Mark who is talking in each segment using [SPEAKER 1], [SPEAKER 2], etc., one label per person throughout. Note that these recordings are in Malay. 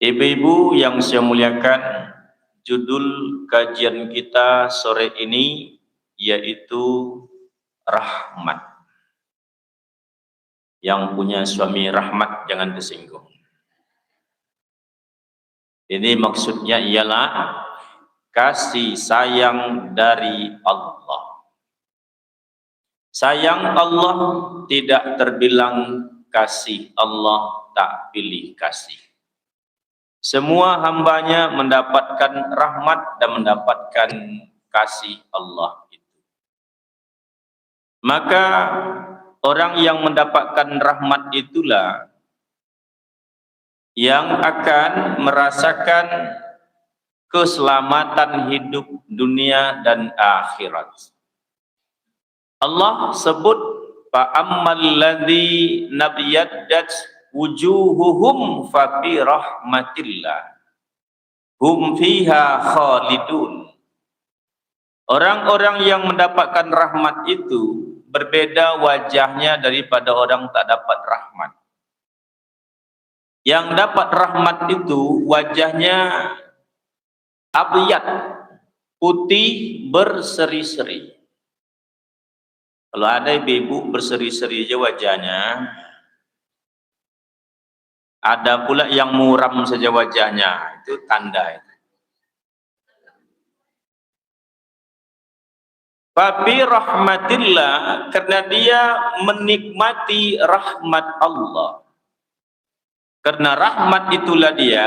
[SPEAKER 1] Ibu-ibu yang saya muliakan, judul kajian kita sore ini yaitu rahmat. Yang punya suami rahmat jangan tersinggung. Ini maksudnya ialah kasih sayang dari Allah. Sayang Allah tidak terbilang kasih Allah tak pilih kasih. Semua hambanya mendapatkan rahmat dan mendapatkan kasih Allah itu. Maka orang yang mendapatkan rahmat itulah yang akan merasakan keselamatan hidup dunia dan akhirat. Allah sebut fa'ammal ladzi nabiyaddat wujuhuhum fa fi rahmatillah hum fiha khalidun. Orang-orang yang mendapatkan rahmat itu berbeda wajahnya daripada orang tak dapat rahmat. Yang dapat rahmat itu wajahnya abyad, putih berseri-seri. Kalau ada ibu berseri-seri aja wajahnya, ada pula yang muram saja wajahnya, itu tanda itu. Fabi rahmatillah, karena dia menikmati rahmat Allah. Karena rahmat itulah dia,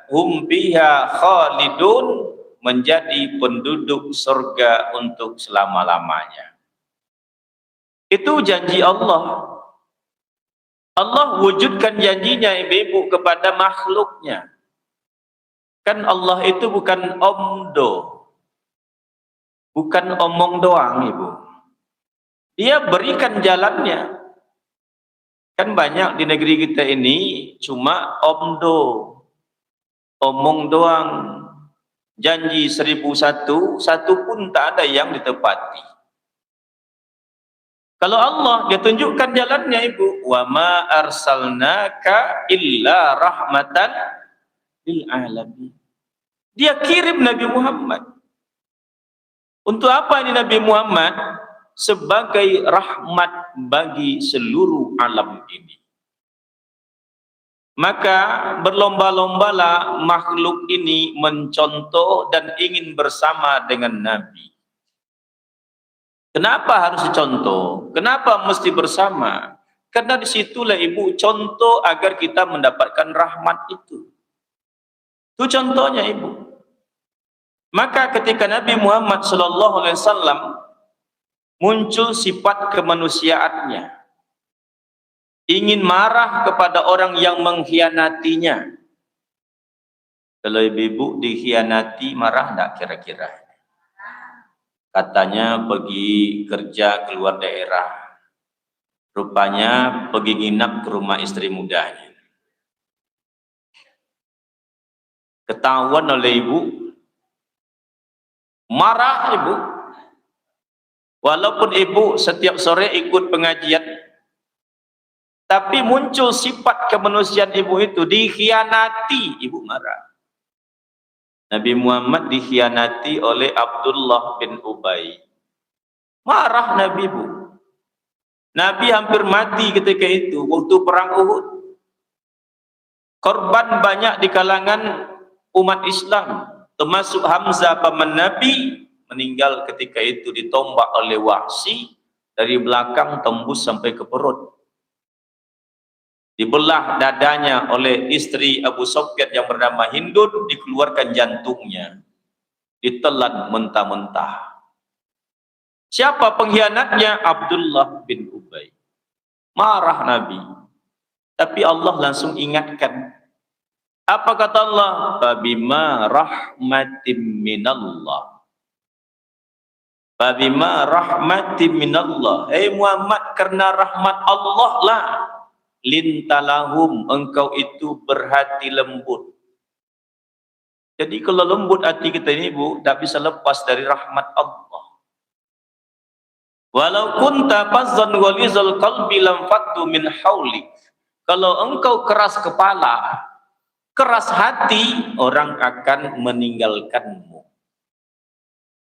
[SPEAKER 1] hum biha khalidun, menjadi penduduk surga untuk selama-lamanya. Itu janji Allah. Allah wujudkan janjinya ibu-ibu kepada makhluknya. Kan Allah itu bukan omdo, bukan omong doang ibu. Dia berikan jalannya. Kan banyak di negeri kita ini cuma omdo, omong doang. Janji 1001, satu pun tak ada yang ditepati. Kalau Allah dia tunjukkan jalannya ibu, wa ma arsalnaka illa rahmatan lil alamin. Dia kirim Nabi Muhammad. Untuk apa ini Nabi Muhammad? Sebagai rahmat bagi seluruh alam ini. Maka berlomba-lombalah makhluk ini mencontoh dan ingin bersama dengan Nabi. Kenapa harus dicontoh? Kenapa mesti bersama? Karena disitulah ibu contoh agar kita mendapatkan rahmat itu. Itu contohnya ibu. Maka ketika Nabi Muhammad SAW muncul sifat kemanusiaannya, ingin marah kepada orang yang mengkhianatinya. Kalau ibu-ibu dikhianati marah enggak kira-kira? Katanya pergi kerja keluar daerah, rupanya pergi nginap ke rumah istri mudanya. Ketahuan oleh ibu, marah ibu. Walaupun ibu setiap sore ikut pengajian, tapi muncul sifat kemanusiaan ibu itu, dikhianati, ibu marah. Nabi Muhammad dikhianati oleh Abdullah bin Ubay. Marah Nabi bu. Nabi hampir mati ketika itu, waktu perang Uhud. Korban banyak di kalangan umat Islam, termasuk Hamzah paman Nabi, meninggal ketika itu ditombak oleh Wahsy dari belakang tembus sampai ke perut. Dibelah dadanya oleh istri Abu Sufyan yang bernama Hindun, dikeluarkan jantungnya, ditelan mentah-mentah. Siapa pengkhianatnya? Abdullah bin Ubay. Marah Nabi, tapi Allah langsung ingatkan. Apa kata Allah? Fabima rahmatim minallah, fabima rahmatim minallah. Muhammad, karena rahmat Allah lah, lintalahum, engkau itu berhati lembut. Jadi kalau lembut hati kita ini bu, tak bisa lepas dari rahmat Allah. Walau kunta fazzan ghalizal qalbi lam faddu min haulik. Kalau engkau keras kepala, keras hati, orang akan meninggalkanmu.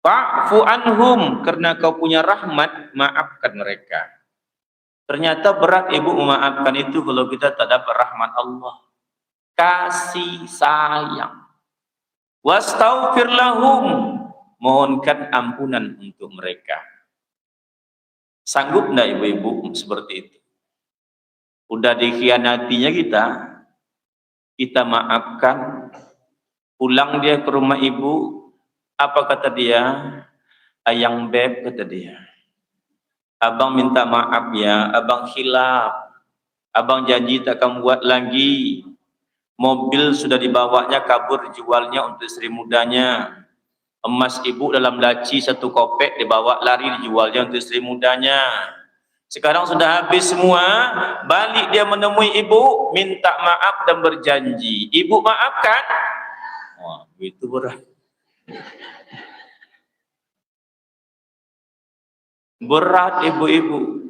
[SPEAKER 1] Fa'fu anhum, karena kau punya rahmat, maafkan mereka. Ternyata berat ibu memaafkan itu kalau kita tak dapat rahmat Allah. Kasih sayang. Wastaghfir lahum, mohonkan ampunan untuk mereka. Sanggup enggak ibu-ibu seperti itu? Udah dikhianatinya kita maafkan, pulang dia ke rumah ibu, apa kata dia? Ayang beb, kata dia. Abang minta maaf ya, abang khilaf. Abang janji tak akan buat lagi. Mobil sudah dibawanya kabur, jualnya untuk istri mudanya. Emas ibu dalam laci 1 kopek dibawa lari, dijualnya untuk istri mudanya. Sekarang sudah habis semua, balik dia menemui ibu, minta maaf dan berjanji. Ibu maafkan? Wah, itu berat. Berat ibu-ibu.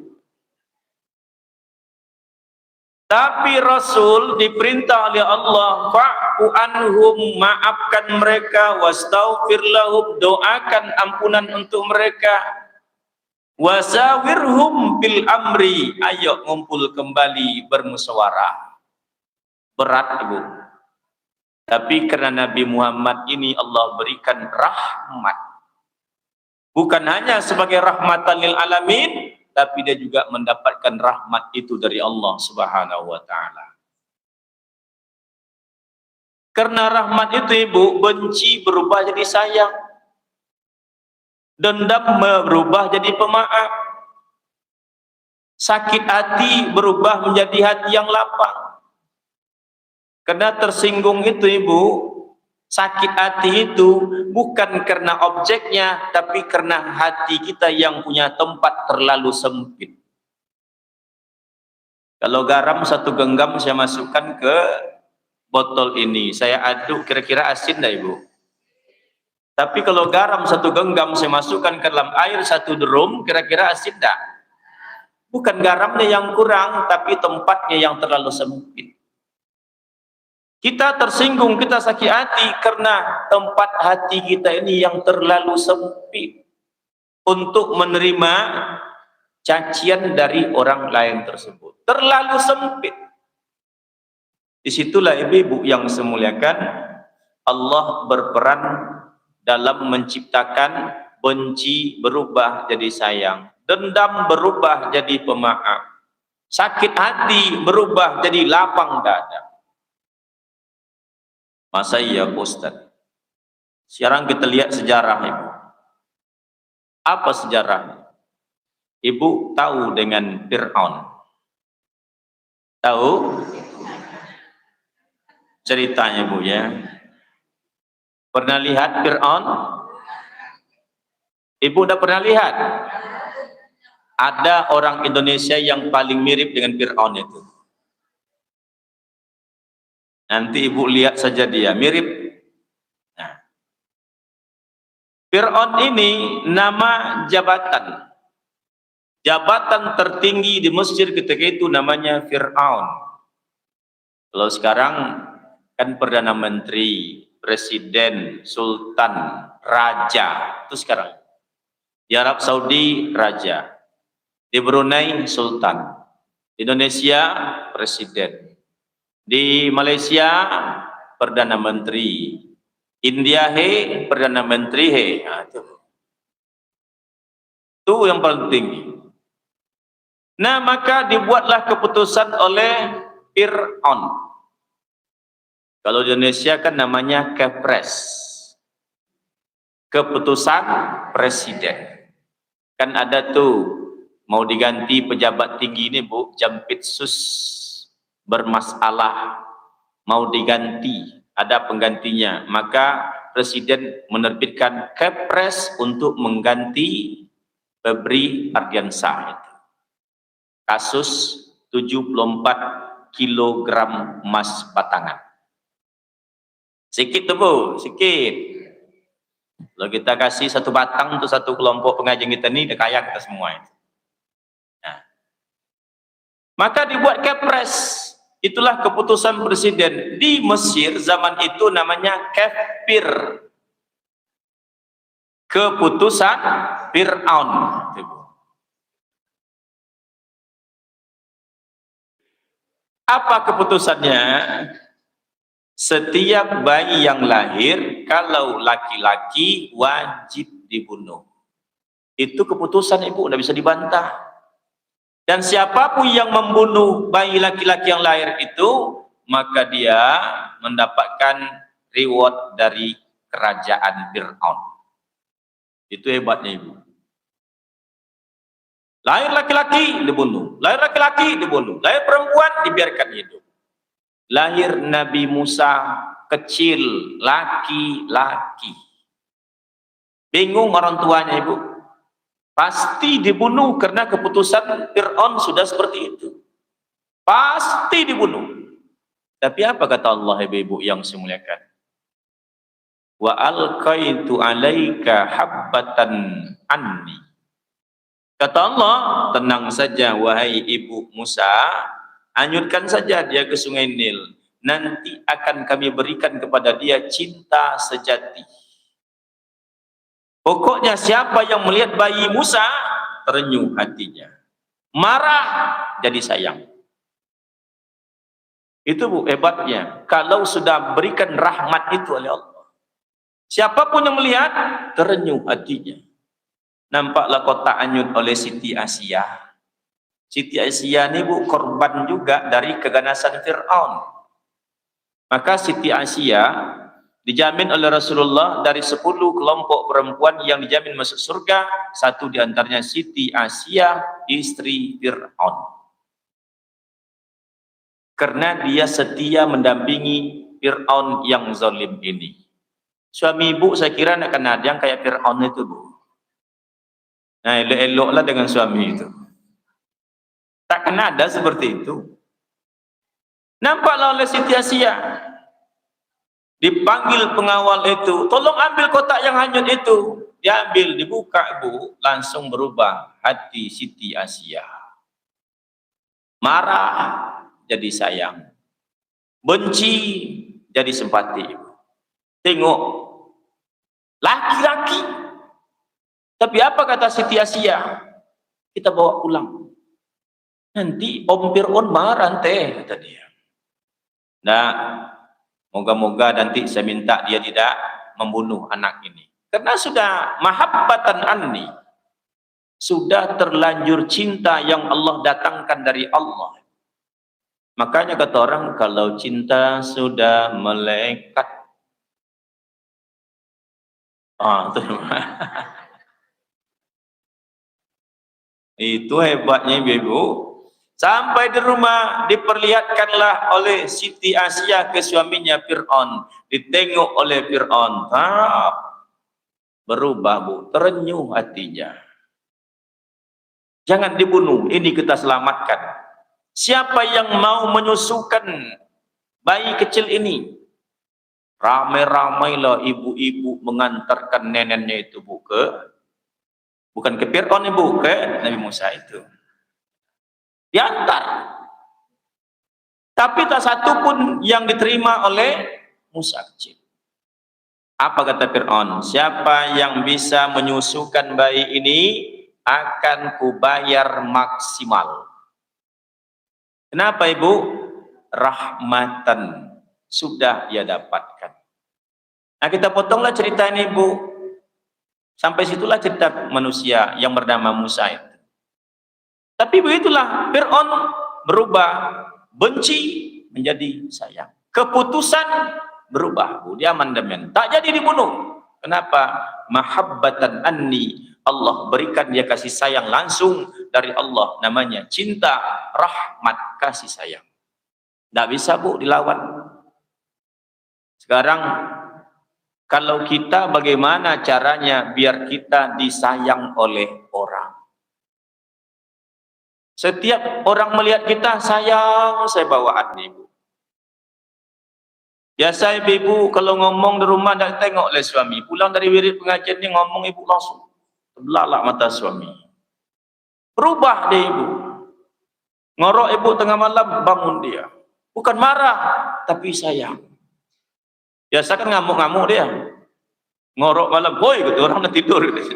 [SPEAKER 1] Tapi Rasul diperintah oleh Allah, fa'fu anhum, maafkan mereka, wastaghfir lahum, doakan ampunan untuk mereka, wasawirhum bil amri, ayo ngumpul kembali bermusyawarah. Berat ibu. Tapi karena Nabi Muhammad ini Allah berikan rahmat, bukan hanya sebagai rahmatan lil alamin, tapi dia juga mendapatkan rahmat itu dari Allah Subhanahu wa taala. Karena rahmat itu ibu, benci berubah jadi sayang, dendam berubah jadi pemaaf, sakit hati berubah menjadi hati yang lapang. Karena tersinggung itu ibu, sakit hati itu bukan karena objeknya, tapi karena hati kita yang punya tempat terlalu sempit. Kalau garam 1 genggam saya masukkan ke botol ini, saya aduk, kira-kira asin dah ibu. Tapi kalau garam 1 genggam saya masukkan ke dalam air 1 drum, kira-kira asin dah. Bukan garamnya yang kurang, tapi tempatnya yang terlalu sempit. Kita tersinggung, kita sakit hati karena tempat hati kita ini yang terlalu sempit untuk menerima cacian dari orang lain tersebut. Terlalu sempit. Disitulah ibu-ibu yang saya muliakan, Allah berperan dalam menciptakan benci berubah jadi sayang, dendam berubah jadi pemaaf, sakit hati berubah jadi lapang dada. Masa iya Ustaz? Sekarang kita lihat sejarah ibu. Apa sejarahnya? Ibu tahu dengan Fir'aun? Tahu ceritanya bu ya? Pernah lihat Fir'aun? Ibu udah pernah lihat? Ada orang Indonesia yang paling mirip dengan Fir'aun itu. Nanti ibu lihat saja dia, mirip. Nah, Fir'aun ini nama jabatan. Jabatan tertinggi di Mesir ketika itu namanya Fir'aun. Kalau sekarang kan Perdana Menteri, Presiden, Sultan, Raja. Itu sekarang. Di Arab Saudi, Raja. Di Brunei, Sultan. Di Indonesia, Presiden. Di Malaysia, Perdana Menteri. India, Perdana Menteri, Nah, itu yang paling tinggi. Nah, maka dibuatlah keputusan oleh Fir'aun. Kalau di Indonesia kan namanya Kepres. Keputusan Presiden. Kan ada tuh, mau diganti pejabat tinggi ini bu, Jampitsus bermasalah, mau diganti, ada penggantinya, maka Presiden menerbitkan Kepres untuk mengganti Febri Ardiansah. Kasus 74 kilogram emas batangan. Sikit tuh bu, sikit. Kalau kita kasih 1 batang untuk 1 kelompok pengajian kita ini, udah kaya kita semua. Nah, maka dibuat Kepres. Itulah keputusan presiden di Mesir zaman itu, namanya kafir. Keputusan Fir'aun. Apa keputusannya? Setiap bayi yang lahir, kalau laki-laki wajib dibunuh. Itu keputusan ibu, tidak bisa dibantah. Dan siapapun yang membunuh bayi laki-laki yang lahir itu, maka dia mendapatkan reward dari kerajaan Fir'aun. Itu hebatnya ibu. Lahir laki-laki dibunuh, lahir laki-laki dibunuh, lahir perempuan dibiarkan hidup. Lahir Nabi Musa kecil, laki-laki. Bingung orang tuanya ibu. Pasti dibunuh karena keputusan Fir'aun sudah seperti itu. Pasti dibunuh. Tapi apa kata Allah ibu-ibu yang saya muliakan? Wa alqaitu alaika habbatan anni. Kata Allah, tenang saja wahai ibu Musa, hanyutkan saja dia ke sungai Nil. Nanti akan kami berikan kepada dia cinta sejati. Pokoknya siapa yang melihat bayi Musa, terenyuh hatinya. Marah, jadi sayang. Itu bu, hebatnya. Kalau sudah berikan rahmat itu oleh Allah, siapapun yang melihat, terenyuh hatinya. Nampaklah kota anyut oleh Siti Asia. Siti Asia ini bu, korban juga dari keganasan Fir'aun. Maka Siti Asia dijamin oleh Rasulullah dari 10 kelompok perempuan yang dijamin masuk surga, satu diantaranya Siti Asia, istri Fir'aun. Karena dia setia mendampingi Fir'aun yang zalim ini. Suami ibu saya kira akan ada yang kayak Fir'aun itu bu. Nah, elok-eloklah dengan suami itu. Takkan ada seperti itu. Nampaklah oleh Siti Asia. Dipanggil pengawal itu, tolong ambil kotak yang hanyut itu. Diambil, dibuka bu, langsung berubah hati Siti Asia. Marah jadi sayang. Benci jadi simpati. Tengok, laki-laki. Tapi apa kata Siti Asia? Kita bawa pulang. Nanti Om Fir'aun marah teh, kata dia. Nah, moga-moga nanti saya minta dia tidak membunuh anak ini. Karena sudah mahabbatan anni. Sudah terlanjur cinta yang Allah datangkan dari Allah. Makanya kata orang, kalau cinta sudah melekat. Itu hebatnya ibu. Sampai di rumah diperlihatkanlah oleh Siti Asia ke suaminya Fir'aun. Ditengok oleh Fir'aun. Berubah bu, terenyuh hatinya. Jangan dibunuh, ini kita selamatkan. Siapa yang mau menyusukan bayi kecil ini? Ramai-ramailah ibu-ibu mengantarkan neneknya itu bu bukan ke Fir'aun ibu, ke Nabi Musa itu. Diantar. Tapi tak satu pun yang diterima oleh Musa kecil. Apa kata Fir'aun? Siapa yang bisa menyusukan bayi ini akan kubayar maksimal. Kenapa ibu? Rahmatan sudah dia dapatkan. Nah kita potonglah cerita ini bu. Sampai situlah cerita manusia yang bernama Musa itu. Tapi begitulah Fir'aun berubah, benci menjadi sayang. Keputusan berubah, dia amandemen. Tak jadi dibunuh. Kenapa? Mahabbatan anni. Allah berikan dia kasih sayang langsung dari Allah. Namanya cinta, rahmat, kasih sayang. Tak bisa bu dilawan. Sekarang kalau kita bagaimana caranya biar kita disayang oleh orang? Setiap orang melihat kita sayang, saya bawaan ibu. Biasa ibu kalau ngomong di rumah dan tengok oleh suami, pulang dari wirid pengajian ni ngomong ibu langsung terbelalak mata suami. Berubah dia ibu. Ngorok ibu tengah malam bangun dia. Bukan marah, tapi sayang. Biasa kan ngamuk-ngamuk dia. Ngorok malam, boy, gitu, orang udah tidur. Gitu.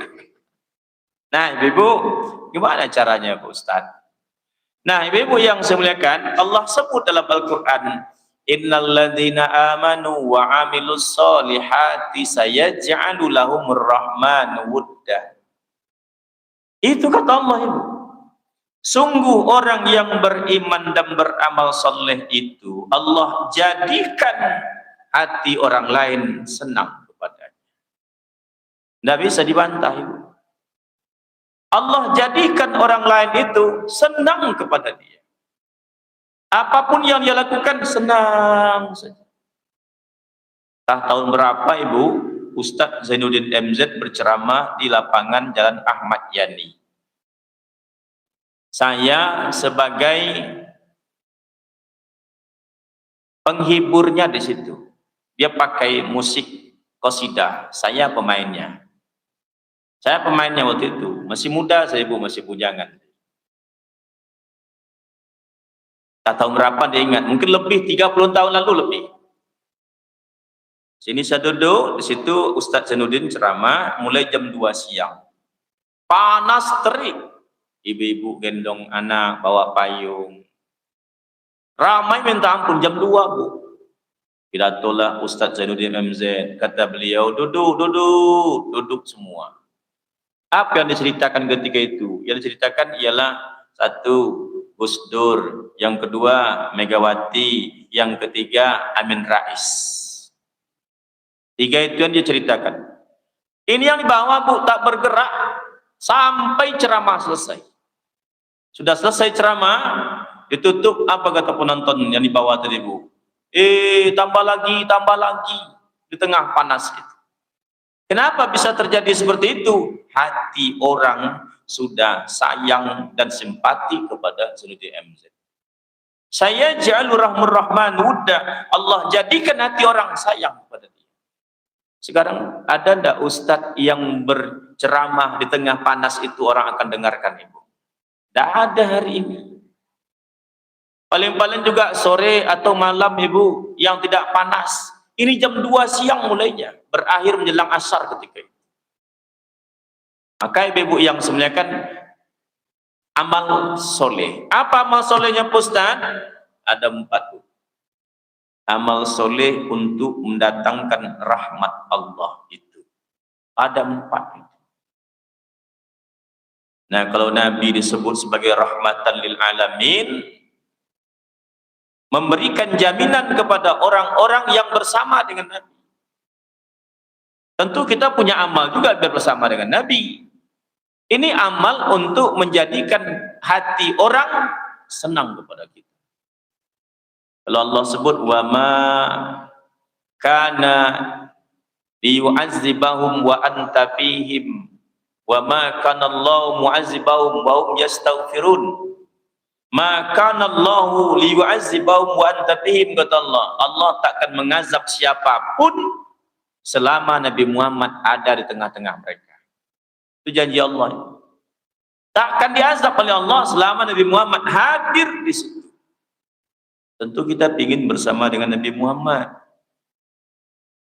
[SPEAKER 1] Nah, ibu-ibu, gimana caranya, Pak Ustaz? Nah, ibu-ibu yang saya muliakan, Allah sebut dalam Al-Quran, Innal ladzina amanu wa amilus solihati sayaj'alu lahumur rahmanu wudda. Itu kata Allah, ibu. Sungguh orang yang beriman dan beramal soleh itu, Allah jadikan hati orang lain senang kepadanya. Tidak bisa dibantah, ibu. Allah jadikan orang lain itu senang kepada dia. Apapun yang dia lakukan senang saja. Tahun berapa, ibu, Ustadz Zainuddin MZ berceramah di lapangan Jalan Ahmad Yani. Saya sebagai penghiburnya di situ. Dia pakai musik qasidah, saya pemainnya. Saya pemainnya waktu itu, masih muda saya, ibu, masih bujangan. Tak tahu berapa dia ingat, mungkin lebih 30 tahun lalu lebih. Sini saya duduk, di situ Ustadz Zainuddin ceramah mulai jam 2 siang. Panas terik. Ibu-ibu gendong anak, bawa payung. Ramai minta ampun jam 2, Bu. Pidatolah Ustadz Zainuddin MZ, kata beliau, duduk semua. Apa yang diceritakan ketika itu? Yang diceritakan ialah satu, Gus Dur, yang kedua Megawati, yang ketiga Amin Rais. 3 itu yang diceritakan. Ini yang dibawa, Bu, tak bergerak sampai ceramah selesai. Sudah selesai ceramah, ditutup, apa kata penonton yang dibawa tadi, Bu? Tambah lagi di tengah panas itu. Kenapa bisa terjadi seperti itu? Hati orang sudah sayang dan simpati kepada Zainuddin MZ. Saya ja'alur rahman wudda. Allah jadikan hati orang sayang kepada dia. Sekarang ada ndak ustadz yang berceramah di tengah panas itu orang akan dengarkan, ibu? Tidak ada hari ini. Paling-paling juga sore atau malam, ibu, yang tidak panas. Ini jam 2 siang mulainya, berakhir menjelang asar ketika itu. Maka ibu yang semuanya amal soleh. Apa amal solehnya, Ustaz? Ada 4. Amal soleh untuk mendatangkan rahmat Allah itu. Ada 4 itu. Nah, kalau Nabi disebut sebagai rahmatan lil alamin, memberikan jaminan kepada orang-orang yang bersama dengan Nabi. Tentu kita punya amal juga biar bersama dengan Nabi. Ini amal untuk menjadikan hati orang senang kepada kita. Kalau Allah sebut wa ma kana liyu'azzibahum wa anta fihim wa ma kana Allahu mu'azzibahum wa hum yastaghfirun. Ma kana Allahu liyu'azzibahum wa anta fihim, kata Allah. Allah takkan mengazab siapapun selama Nabi Muhammad ada di tengah-tengah mereka. Itu janji Allah. Takkan diazab oleh Allah selama Nabi Muhammad hadir di situ. Tentu kita ingin bersama dengan Nabi Muhammad.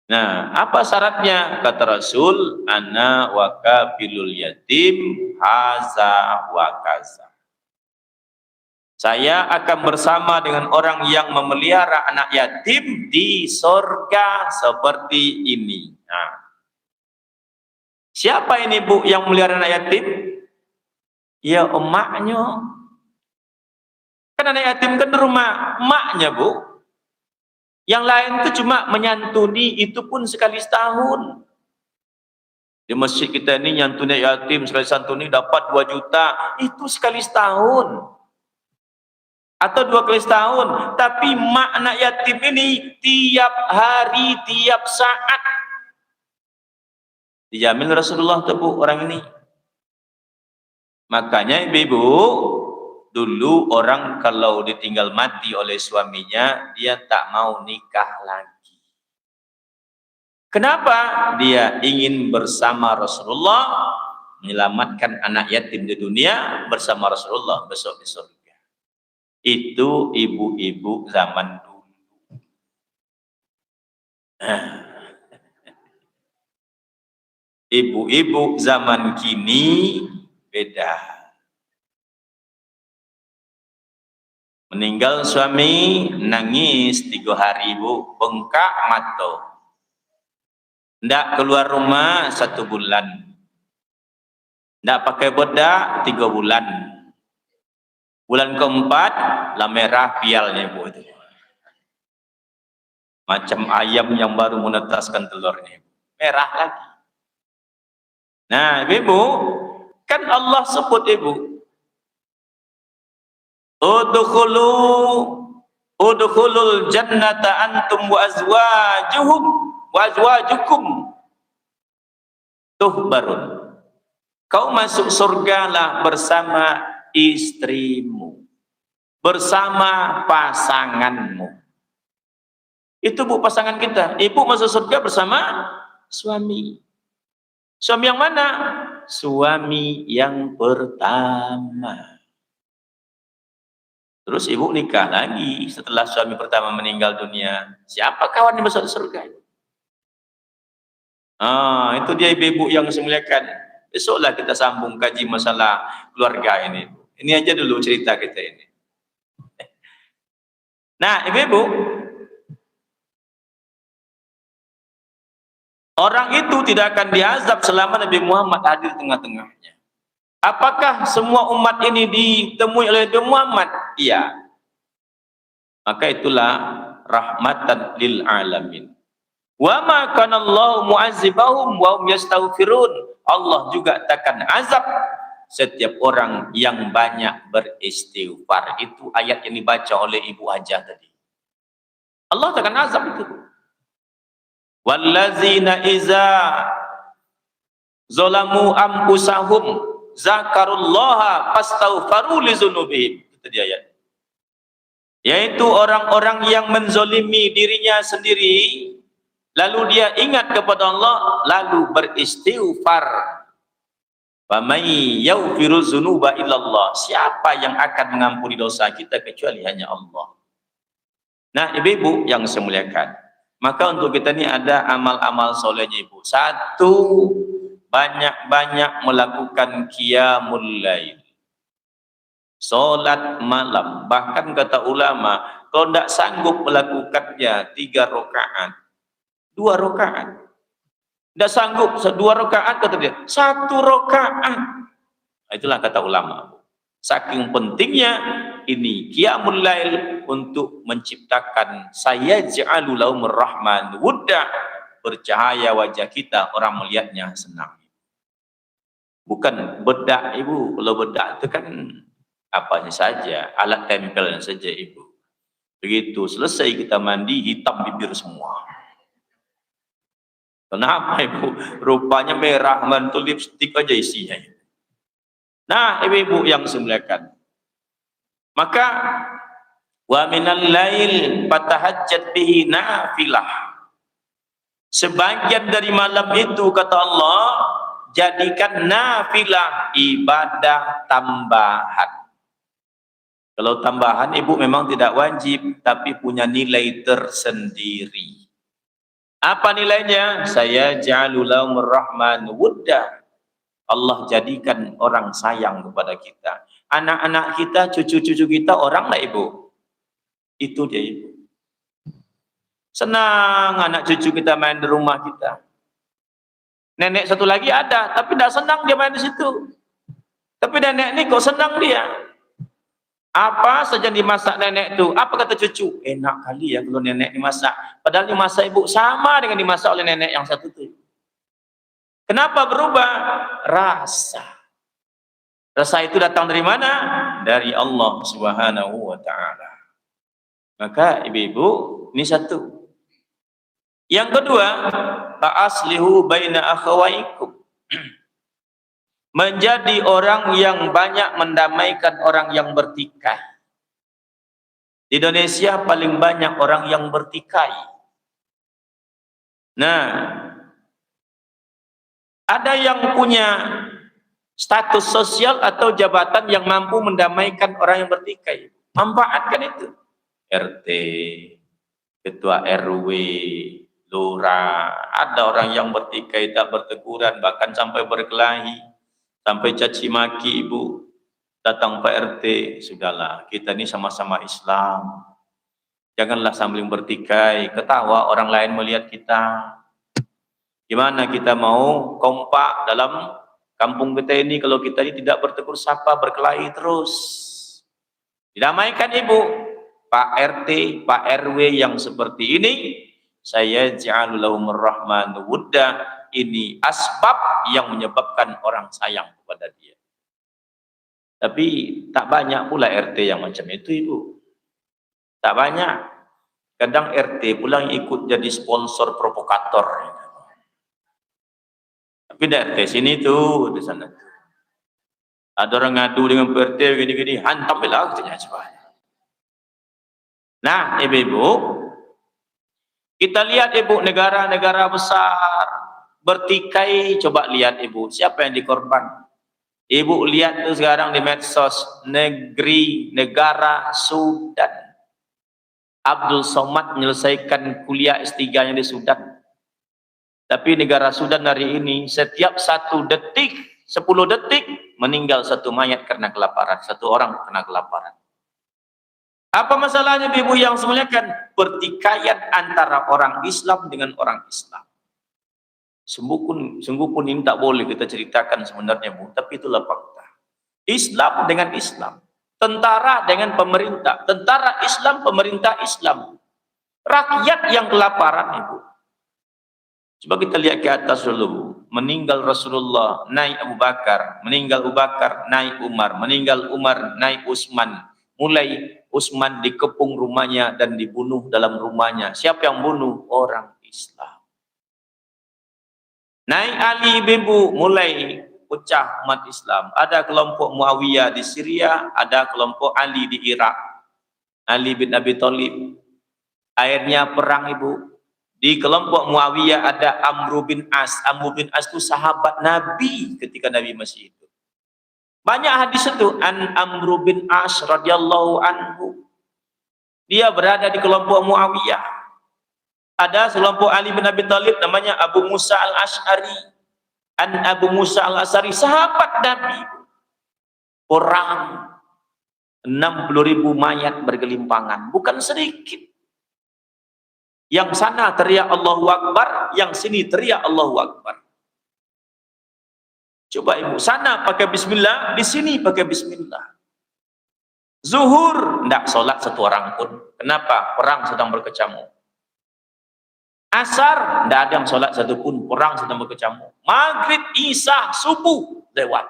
[SPEAKER 1] Nah, apa syaratnya? Kata Rasul, ana wa kafilul yatim haza wa kaza. Saya akan bersama dengan orang yang memelihara anak yatim di sorga seperti ini. Nah, siapa ini, Bu, yang memelihara anak yatim? Ya, emaknya. Kan anak yatim kan di rumah emaknya, Bu. Yang lain itu cuma menyantuni, itu pun sekali setahun. Di masjid kita ini nyantuni yatim sekali santuni dapat 2 juta, itu sekali setahun. Atau 2 kali setahun. Tapi mak anak yatim ini tiap hari, tiap saat dijamin Rasulullah tebu orang ini. Makanya ibu-ibu, dulu orang kalau ditinggal mati oleh suaminya, dia tak mau nikah lagi. Kenapa? Dia ingin bersama Rasulullah, menyelamatkan anak yatim di dunia bersama Rasulullah besok di surga. Itu ibu-ibu zaman dulu. Ibu-ibu zaman kini beda. Meninggal suami, nangis 3 hari bu, bengkak mata. Ndak keluar rumah 1 bulan. Ndak pakai bedak 3 bulan. Bulan keempat, lah merah pialnya bu itu. Macam ayam yang baru menetaskan telurnya. Merah lagi. Nah ibu, kan Allah sebut ibu. Udkhulul jannata antum wa azwajukum tuhbarun. Kau masuk surga lah bersama istrimu, bersama pasanganmu. Itu bu pasangan kita. Ibu masuk surga bersama suami. Suami yang mana? Suami yang pertama. Terus ibu nikah lagi setelah suami pertama meninggal dunia. Siapa kawan yang masuk surga? Itu dia ibu-ibu yang saya muliakan. Besoklah kita sambung kaji masalah keluarga ini. Ini aja dulu cerita kita ini. Nah, ibu-ibu, orang itu tidak akan diazab selama Nabi Muhammad hadir tengah-tengahnya. Apakah semua umat ini ditemui oleh Nabi Muhammad? Iya. Maka itulah rahmatan lil alamin. Wa ma kana Allahu mu'azzibahum wa hum yastaghfirun. Allah juga takkan azab setiap orang yang banyak beristighfar. Itu ayat yang dibaca oleh Ibu Hajah tadi. Allah takkan azab itu. Wallazina iza zalamu anfusahum zakarullaha fastaghfaru li dzunubihim. Itu dia ayat. Yaitu orang-orang yang menzolimi dirinya sendiri, lalu dia ingat kepada Allah, lalu beristighfar. Faman yaghfiru dzunuba illallah. Siapa yang akan mengampuni dosa kita kecuali hanya Allah. Nah, ibu-ibu yang saya muliakan, maka untuk kita ini ada amal-amal solehnya ibu. 1, banyak-banyak melakukan qiyamul lail, solat malam. Bahkan kata ulama, kalau tidak sanggup melakukannya 3 rakaat, 2 rakaat. Tidak sanggup 2 rakaat, kata dia 1 rakaat. Itulah kata ulama. Saking pentingnya ini qiyamul lail untuk menciptakan sayaj'alu lahumur rahman wudda, bercahaya wajah kita, orang melihatnya senang. Bukan bedak ibu. Kalau bedak itu kan apanya saja, alat tempelnya saja ibu. Begitu selesai kita mandi, hitam bibir semua. Kenapa ibu? Rupanya merah, mantul lipstik aja isinya. Nah ibu-ibu yang saya muliakan, maka wa minal lail fatahajjat bihi nafilah. Sebagian dari malam itu kata Allah, jadikan nafilah, ibadah tambahan. Kalau tambahan ibu memang tidak wajib, tapi punya nilai tersendiri. Apa nilainya? Saya ja'alul lahumur rahman wudda. Allah jadikan orang sayang kepada kita. Anak-anak kita, cucu-cucu kita orang lah ibu. Itu dia ibu. Senang anak cucu kita main di rumah kita. Nenek satu lagi ada, tapi tidak senang dia main di situ. Tapi nenek ini kok senang dia. Apa saja dimasak nenek itu, apa kata cucu? Enak kali ya kalau nenek dimasak. Padahal dimasak ibu sama dengan dimasak oleh nenek yang satu itu. Kenapa berubah? Rasa. Rasa itu datang dari mana? Dari Allah Subhanahu wa ta'ala. Maka ibu-ibu, ini 1. Yang kedua, fa'aslihu baina akhawaikum. Menjadi orang yang banyak mendamaikan orang yang bertikai. Di Indonesia paling banyak orang yang bertikai. Nah, ada yang punya status sosial atau jabatan yang mampu mendamaikan orang yang bertikai. Manfaatkan itu. RT, ketua RW, lurah, ada orang yang bertikai tak berteguran, bahkan sampai berkelahi, sampai caci maki ibu. Datang Pak RT, sudahlah, kita ini sama-sama Islam. Janganlah sambil bertikai, ketawa orang lain melihat kita. Gimana kita mau kompak dalam kampung kita ini kalau kita ini tidak bertegur sapa, berkelahi terus. Didamaikan ibu. Pak RT, Pak RW yang seperti ini, saya ja'alulahumur rahmanu wudda, ini asbab yang menyebabkan orang sayang kepada dia. Tapi tak banyak pula RT yang macam itu ibu. Tak banyak. Kadang RT pula yang ikut jadi sponsor provokator. Tapi di RT sini tuh, di sana tuh. Ada orang ngadu dengan RT gini-gini, hantam bilang katanya semuanya. Nah, ibu-ibu, kita lihat ibu negara-negara besar bertikai, coba lihat ibu, siapa yang dikorban? Ibu lihat tuh sekarang di medsos, negara Sudan. Abdul Somad menyelesaikan kuliah S3-nya di Sudan. Tapi negara Sudan hari ini, setiap 1 detik, 10 detik, meninggal 1 mayat karena kelaparan. 1 orang kena kelaparan. Apa masalahnya ibu yang semuanya kan? Pertikaian antara orang Islam dengan orang Islam. Sungguh pun ini tak boleh kita ceritakan sebenarnya bu, tapi itulah fakta. Islam dengan Islam, tentara dengan pemerintah, tentara Islam, pemerintah Islam, rakyat yang kelaparan ibu. Coba kita lihat ke atas dulu, meninggal Rasulullah, naik Abu Bakar, meninggal Abu Bakar, naik Umar, meninggal Umar, naik Utsman. Mulai Utsman dikepung rumahnya dan dibunuh dalam rumahnya. Siapa yang bunuh? Orang Islam. Naik Ali ibu, mulai pecah umat Islam. Ada kelompok Muawiyah di Syria, ada kelompok Ali di Irak. Ali bin Abi Thalib. Akhirnya perang ibu. Di kelompok Muawiyah ada Amr bin As. Amr bin As itu sahabat Nabi ketika Nabi masih hidup. Banyak hadis itu, an Amr bin As radhiyallahu anhu. Dia berada di kelompok Muawiyah. Ada sekelompok Ali bin Abi Thalib namanya Abu Musa al-Ash'ari. An Abu Musa al-Ash'ari, sahabat Nabi. Perang 60.000 mayat bergelimpangan, bukan sedikit. Yang sana teriak Allahu Akbar, yang sini teriak Allahu Akbar. Coba ibu, sana pakai bismillah, di sini pakai bismillah. Zuhur, tidak sholat 1 orang pun. Kenapa? Perang sedang berkecamuk. Asar, tidak ada yang sholat 1 pun. Perang sedang berkecamuk. Maghrib, Isya, subuh, lewat.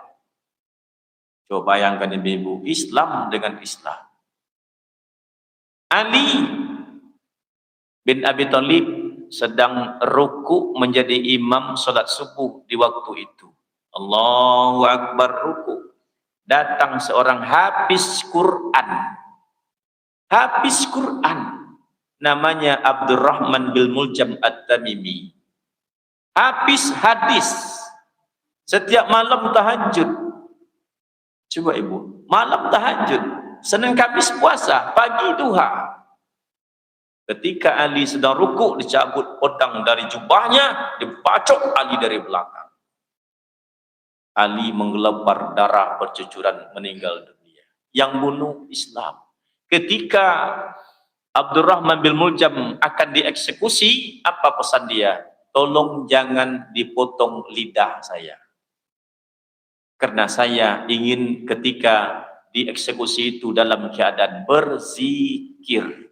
[SPEAKER 1] Coba bayangkan ibu, Islam dengan Islam. Ali bin Abi Thalib sedang ruku menjadi imam sholat subuh di waktu itu. Allahu Akbar ruku. Datang seorang hafiz Quran. Hafiz Quran. Namanya Abdurrahman bin Muljam At-Tamimi. Hafiz hadis. Setiap malam tahajud. Coba ibu, malam tahajud. Senin Kamis puasa, pagi duha. Ketika Ali sedang ruku, dicabut pedang dari jubahnya, dibacok Ali dari belakang. Ali menggelepar darah bercucuran, meninggal dunia. Yang bunuh Islam. Ketika Abdurrahman bin Muljam akan dieksekusi, apa pesan dia? Tolong jangan dipotong lidah saya. Karena saya ingin ketika dieksekusi itu dalam keadaan berzikir.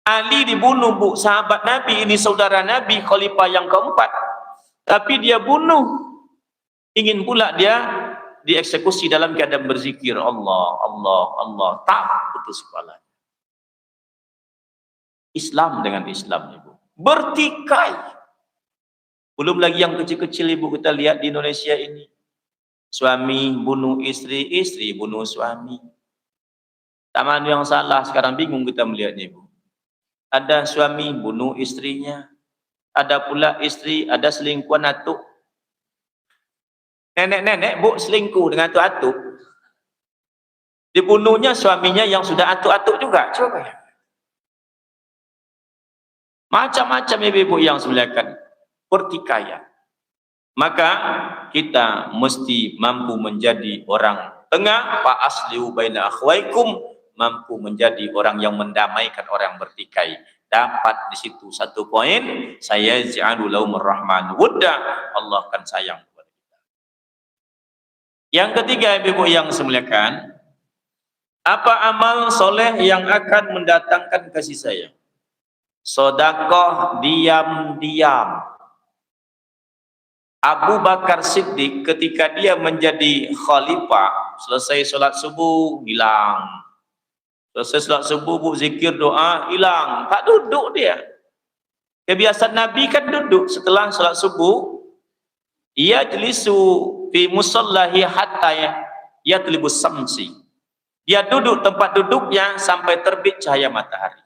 [SPEAKER 1] Ali dibunuh bu, sahabat Nabi, ini saudara Nabi, khalifah yang keempat. Tapi dia bunuh. Ingin pula dia dieksekusi dalam keadaan berzikir. Allah, Allah, Allah. Tak putus kepala. Islam dengan Islam ibu. Bertikai. Belum lagi yang kecil-kecil ibu kita lihat di Indonesia ini. Suami bunuh istri, istri bunuh suami. Taman yang salah, sekarang bingung kita melihatnya ibu. Ada suami bunuh istrinya. Ada pula istri, ada selingkuhan atuk. Nenek-nenek bu selingkuh dengan atuk-atuk. Dibunuhnya suaminya yang sudah atuk-atuk juga. Coba ya. Macam-macam ibu-ibu yang semuliakan pertikaian. Maka kita mesti mampu menjadi orang tengah, fa aslihu baina akhwaikum, mampu menjadi orang yang mendamaikan orang yang bertikai. Dapat di situ satu poin, saya ja'alu lahumur rahman wudda, Allah akan sayang kepada kita. Yang ketiga ibu-ibu yang semuliakan, apa amal soleh yang akan mendatangkan kasih sayang? Sedekah diam-diam. Abu Bakar Siddiq ketika dia menjadi khalifah, selesai solat subuh hilang, selesai solat subuh zikir doa hilang, tak duduk dia. Kebiasaan Nabi kan duduk setelah solat subuh, ia jelisu fi musallahi hatta yatlibus samsi, dia duduk tempat duduknya sampai terbit cahaya matahari.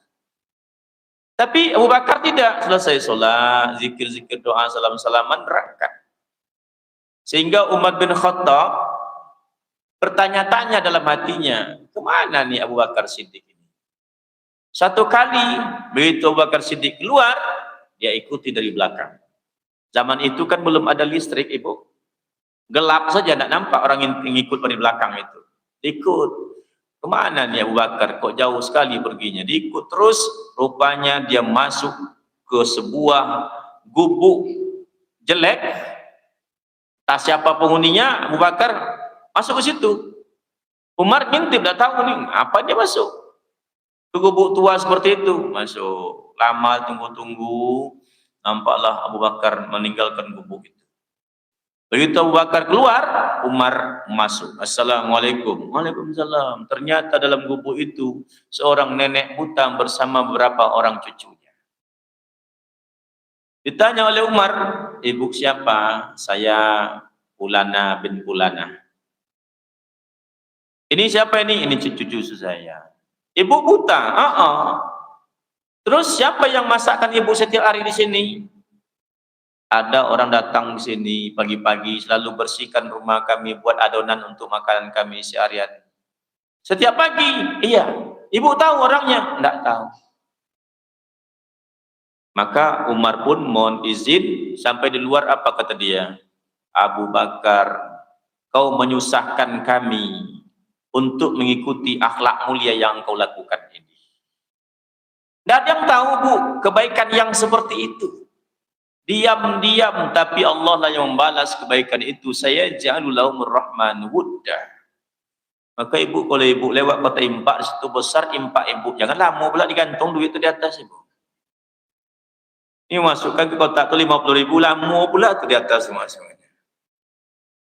[SPEAKER 1] Tapi Abu Bakar tidak, selesai solat zikir-zikir doa salam-salaman berangkat. Sehingga Umar bin Khattab bertanya-tanya dalam hatinya, kemana nih Abu Bakar Siddiq ini? Satu kali begitu Abu Bakar Siddiq keluar, dia ikuti dari belakang. Zaman itu kan belum ada listrik, ibu. Gelap saja, tidak nampak orang yang mengikut dari belakang itu. Ikut. Kemana nih Abu Bakar? Kok jauh sekali perginya? Diikut terus, rupanya dia masuk ke sebuah gubuk jelek. Tak siapa penghuninya, Abu Bakar masuk ke situ. Umar ngintip, tidak tahu nih apa dia masuk ke gubuk tua seperti itu. Masuk, lama tunggu-tunggu, nampaklah Abu Bakar meninggalkan gubuk itu. Begitu Abu Bakar keluar, Umar masuk. Assalamualaikum. Waalaikumsalam. Ternyata dalam gubuk itu seorang nenek buta bersama beberapa orang cucunya. Ditanya oleh Umar, ibu siapa? Saya Fulana bin Fulana. Ini siapa ini? Ini cucu saya. Ibu buta? Terus siapa yang masakkan ibu setiap hari di sini? Ada orang datang di sini pagi-pagi selalu bersihkan rumah kami, buat adonan untuk makanan kami seharian. Setiap pagi? Iya. Ibu tahu orangnya? Tidak tahu. Maka Umar pun mohon izin sampai di luar. Apa kata dia? Abu Bakar, kau menyusahkan kami untuk mengikuti akhlak mulia yang kau lakukan ini. Tidak ada yang tahu, Bu, kebaikan yang seperti itu. Diam-diam, tapi Allah lah yang membalas kebaikan itu. Saya ja'alu lahumur rahman wudda. Maka ibu, kalau ibu lewat kota impak, situ besar impak ibu, jangan lama pula digantung duit itu di atas ibu. Ini masukkan ke kotak itu 50.000, lama pula itu di atas semuanya.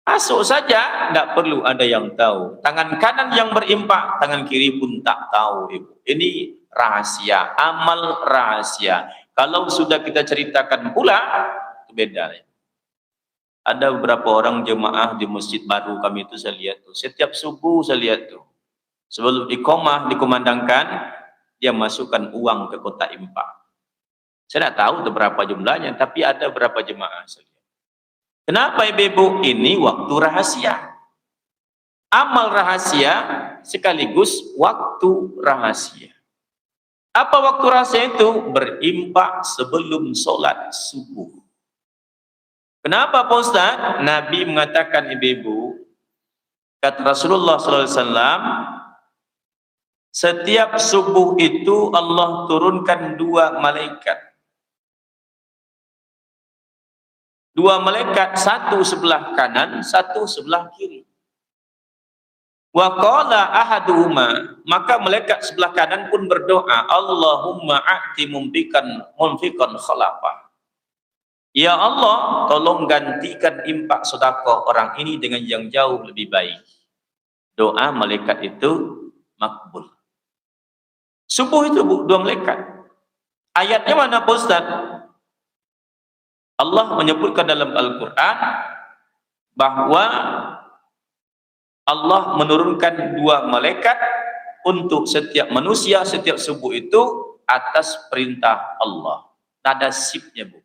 [SPEAKER 1] Masuk saja, tidak perlu ada yang tahu. Tangan kanan yang berimpak, tangan kiri pun tak tahu, ibu. Ini rahasia, amal rahasia. Kalau sudah kita ceritakan pula, itu beda. Ada beberapa orang jemaah di masjid baru kami itu saya lihat tuh. Setiap subuh saya lihat tuh. Sebelum iqamah dikumandangkan, dia masukkan uang ke kotak impak. Saya tidak tahu berapa jumlahnya, tapi ada berapa jemaah saja. Kenapa ibu-ibu? Ini waktu rahasia. Amal rahasia sekaligus waktu rahasia. Apa waktu rahasia itu? Berimpak sebelum sholat subuh. Kenapa Pak Ustaz? Nabi mengatakan ibu-ibu, kata Rasulullah SAW, setiap subuh itu Allah turunkan dua malaikat. Dua malaikat, satu sebelah kanan, satu sebelah kiri. Wa qala ahaduhuma, maka malaikat sebelah kanan pun berdoa, Allahumma a'ti munfiqan khalafah. Ya Allah, tolong gantikan impak sedekah orang ini dengan yang jauh lebih baik. Doa malaikat itu makbul. Subuh itu dua malaikat. Ayatnya mana Pak Ustaz? Allah menyebutkan dalam Al-Quran bahwa Allah menurunkan dua malaikat untuk setiap manusia setiap subuh itu atas perintah Allah. Ada sipnya, Bu.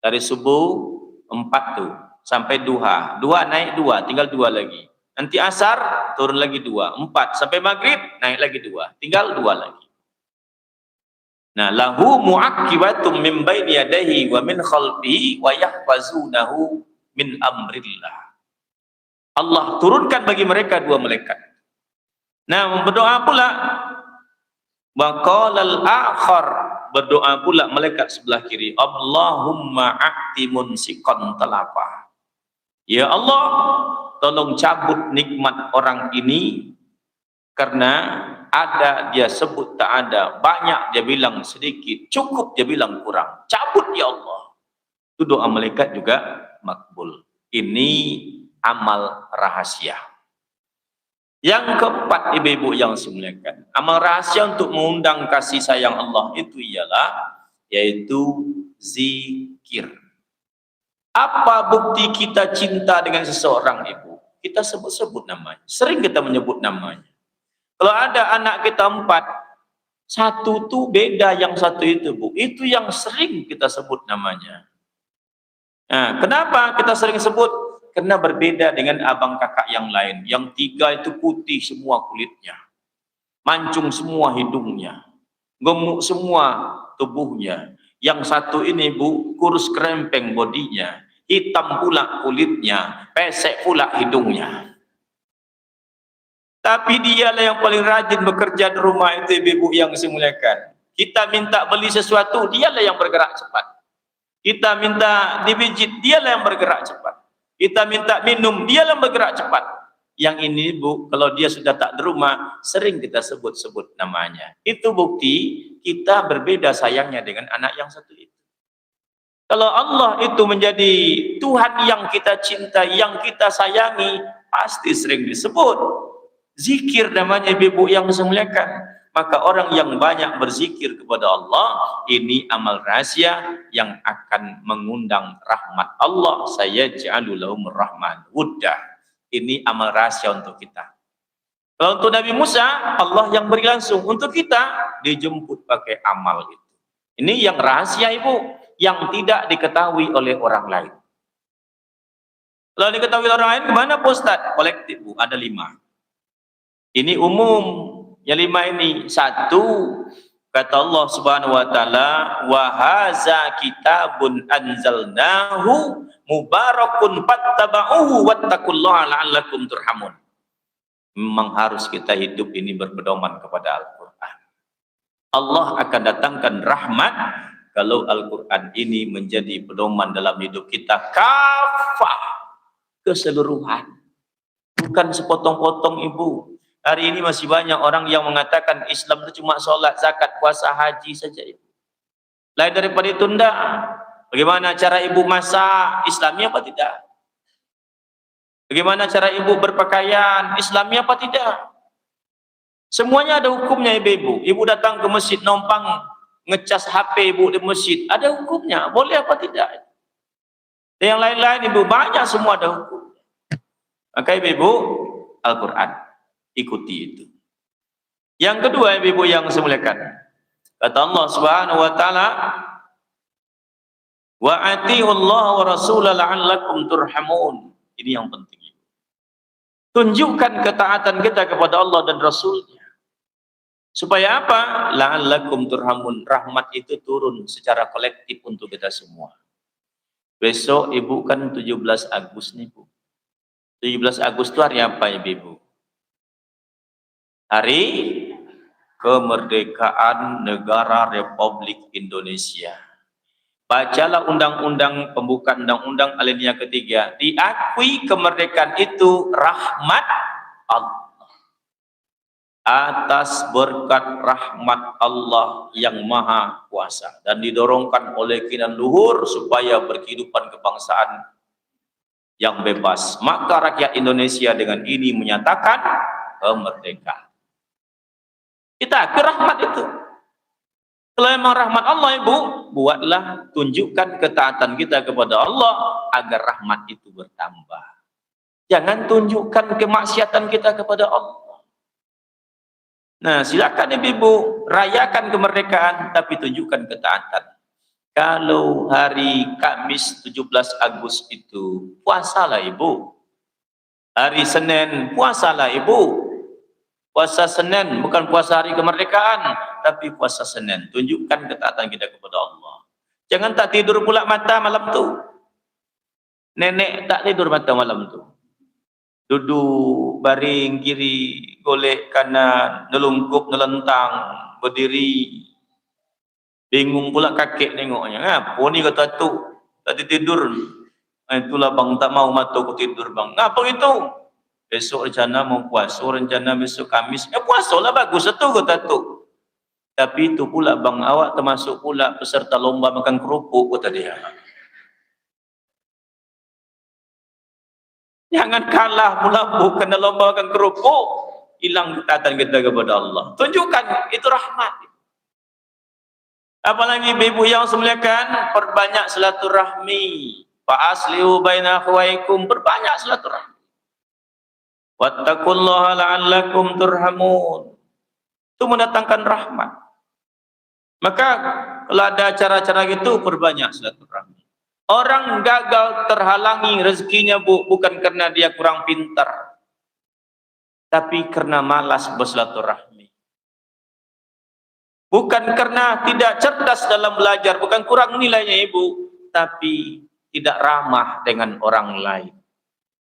[SPEAKER 1] Dari subuh 4 tuh sampai duha. Dua naik 2, tinggal 2 lagi. Nanti asar turun lagi 2, 4 sampai maghrib naik lagi 2, tinggal 2 lagi. Nah, lahu mu'aqibatum min baini yadayhi wa min khalfihi wa yahfazunahu min amrillah. Allah turunkan bagi mereka 2 malaikat. Nah, berdoa pula. Wa qalal akhar, berdoa pula malaikat sebelah kiri, Allahumma a'ti munsiqan talafah. Ya Allah, tolong cabut nikmat orang ini, karena ada dia sebut tak ada, banyak dia bilang sedikit, cukup dia bilang kurang. Cabut ya Allah. Itu doa malaikat juga makbul. Ini amal rahasia. Yang keempat, ibu-ibu yang semuliakan, amal rahasia untuk mengundang kasih sayang Allah itu ialah yaitu zikir. Apa bukti kita cinta dengan seseorang, ibu? Kita sebut-sebut namanya. Sering kita menyebut namanya. Kalau ada anak kita 4, satu tuh beda yang satu itu, Bu. Itu yang sering kita sebut namanya. Nah, kenapa kita sering sebut? Karena berbeda dengan abang kakak yang lain. Yang 3 itu putih semua kulitnya, mancung semua hidungnya, gemuk semua tubuhnya. Yang satu ini, Bu, kurus kerempeng bodinya, hitam pula kulitnya, pesek pula hidungnya. Tapi dialah yang paling rajin bekerja di rumah itu, ibu-ibu yang dimuliakan. Kita minta beli sesuatu, dialah yang bergerak cepat. Kita minta dipijit, dialah yang bergerak cepat. Kita minta minum, dia yang bergerak cepat. Yang ini, Bu, kalau dia sudah tak di rumah, sering kita sebut-sebut namanya. Itu bukti kita berbeda sayangnya dengan anak yang satu itu. Kalau Allah itu menjadi Tuhan yang kita cintai, yang kita sayangi, pasti sering disebut. Zikir namanya, ibu yang dimuliakan. Maka orang yang banyak berzikir kepada Allah, ini amal rahasia yang akan mengundang rahmat Allah. Sayaj'alu lahum rahman wuddah. Ini amal rahasia untuk kita. Kalau untuk Nabi Musa, Allah yang beri langsung. Untuk kita, dijemput pakai amal itu. Ini yang rahasia, ibu, yang tidak diketahui oleh orang lain. Kalau diketahui orang lain, kemana Pak Ustaz? Kolektif, Bu, ada 5. Ini umum. Yang 5 ini, 1, kata Allah Subhanahu wa taala, wa hadza kitabun anzalnahu mubarakun fattaba'uhu wattaqullaha la'allakum turhamun. Memang harus kita hidup ini berpedoman kepada Al-Qur'an. Allah akan datangkan rahmat kalau Al-Qur'an ini menjadi pedoman dalam hidup kita kafah, keseluruhan. Bukan sepotong-potong, ibu. Hari ini masih banyak orang yang mengatakan Islam itu cuma sholat, zakat, puasa, haji saja. Lain daripada itu enggak. Bagaimana cara ibu masak? Islami apa tidak? Bagaimana cara ibu berpakaian? Islami apa tidak? Semuanya ada hukumnya, ibu. Ibu datang ke masjid, numpang ngecas HP ibu di masjid, ada hukumnya. Boleh apa tidak? Dan yang lain-lain, ibu, banyak semua ada hukum. Maka ibu, Al-Quran. Ikuti itu. Yang kedua, ibu yang semuliakan, kata Allah Subhanahu wa taala, wa atiullaha wa rasulahu la'allakum turhamun. Ini yang penting. Tunjukkan ketaatan kita kepada Allah dan Rasulnya. Supaya apa? La'allakum turhamun. Rahmat itu turun secara kolektif untuk kita semua. Besok, ibu, kan 17 Agustus nih, Bu. 17 Agustus itu hari apa, ibu? Hari kemerdekaan negara Republik Indonesia. Bacalah undang-undang, pembukaan undang-undang alinea ketiga. Diakui kemerdekaan itu rahmat Allah. Atas berkat rahmat Allah yang maha kuasa. Dan didorongkan oleh keinginan luhur supaya berkehidupan kebangsaan yang bebas. Maka rakyat Indonesia dengan ini menyatakan kemerdekaan. Kita ke rahmat itu. Kalau memang rahmat Allah, ibu, buatlah, tunjukkan ketaatan kita kepada Allah agar rahmat itu bertambah. Jangan tunjukkan kemaksiatan kita kepada Allah. Nah, silakan ibu, rayakan kemerdekaan, tapi tunjukkan ketaatan. Kalau hari Kamis 17 Agustus itu, puasalah, ibu. Hari Senin puasalah ibu. Puasa Senin bukan puasa hari kemerdekaan, tapi puasa Senin. Tunjukkan ketaatan kita kepada Allah. Jangan tak tidur pula mata malam tu. Nenek tak tidur mata malam tu. Duduk baring kiri, golek kanan, nelungkup, nelentang, berdiri. Bingung pula kakek tengoknya. Apa ni kata tu? Tadi tidur. Itulah bang, tak mau mata aku tidur bang. Apa itu? Besok rencana mau puasa, rencana besok Kamis. Puasa lah bagus itu kata tu. Tapi itu pula bang, awak termasuk pula peserta lomba makan kerupuk kata dia. Jangan kalah pula bukan lomba makan kerupuk. Hilang ketaatan kita kepada Allah. Tunjukkan itu rahmat. Apalagi ibu yang semuliakan, perbanyak silaturahmi. Fa aslihu baina akhwaikum, perbanyak silaturahmi. Wattaqullaha la'allakum turhamun. Itu mendatangkan rahmat. Maka kalau ada cara-cara gitu, perbanyak silaturahmi. Orang gagal terhalangi rezekinya bukan karena dia kurang pintar, tapi karena malas bersilaturahmi. Bukan karena tidak cerdas dalam belajar, bukan kurang nilainya ibu, tapi tidak ramah dengan orang lain.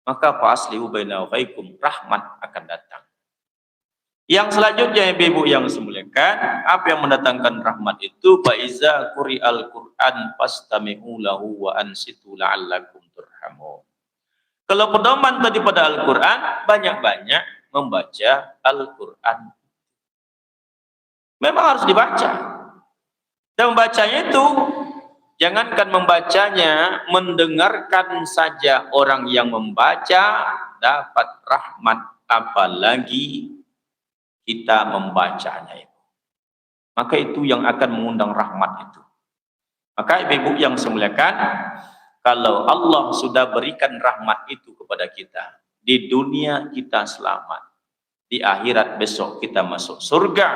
[SPEAKER 1] Maka fa'aslihu baina akhwaikum, rahmat akan datang. Yang selanjutnya ibu yang semuliakan, apa yang mendatangkan rahmat itu? Fa iza quri'al Qur'an fastami'u lahu wa ansitu la'allakum turhamun. Kalau pedoman tadi pada Al-Qur'an, banyak-banyak membaca Al-Qur'an. Memang harus dibaca. Dan membacanya itu, jangankan membacanya, mendengarkan saja orang yang membaca dapat rahmat, apalagi kita membacanya itu. Maka itu yang akan mengundang rahmat itu. Maka ibu-ibu yang semuliakan, kalau Allah sudah berikan rahmat itu kepada kita, di dunia kita selamat, di akhirat besok kita masuk surga,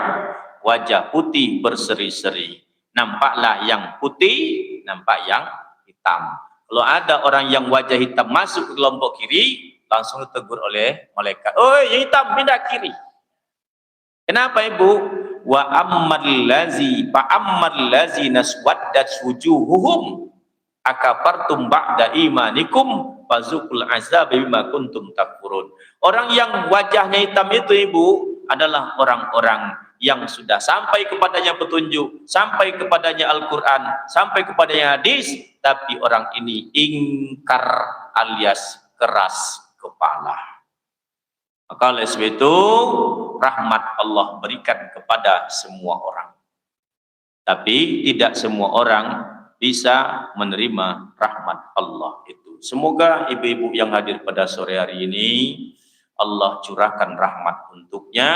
[SPEAKER 1] wajah putih berseri-seri. Nampaklah yang putih, nampak yang hitam. Kalau ada orang yang wajah hitam masuk ke kelompok kiri, langsung ditegur oleh malaikat. Oh, yang hitam pindah kiri. Kenapa ibu? Wa ammal lazi naswaddat wujuhuhum akafartum ba'da imanikum fazuqul azab bima kuntum takfurun. Orang yang wajahnya hitam itu ibu adalah orang-orang yang sudah sampai kepadanya petunjuk, sampai kepadanya Al-Quran, sampai kepadanya hadis, tapi orang ini ingkar alias keras kepala. Maka oleh sebab itu rahmat Allah berikan kepada semua orang, tapi tidak semua orang bisa menerima rahmat Allah itu. Semoga ibu-ibu yang hadir pada sore hari ini Allah curahkan rahmat untuknya.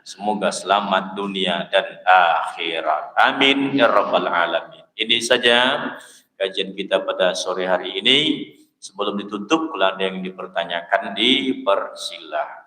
[SPEAKER 1] Semoga selamat dunia dan akhirat. Amin ya rabbal alamin. Ini saja kajian kita pada sore hari ini. Sebelum ditutup, kalau ada yang dipertanyakan, dipersilahkan.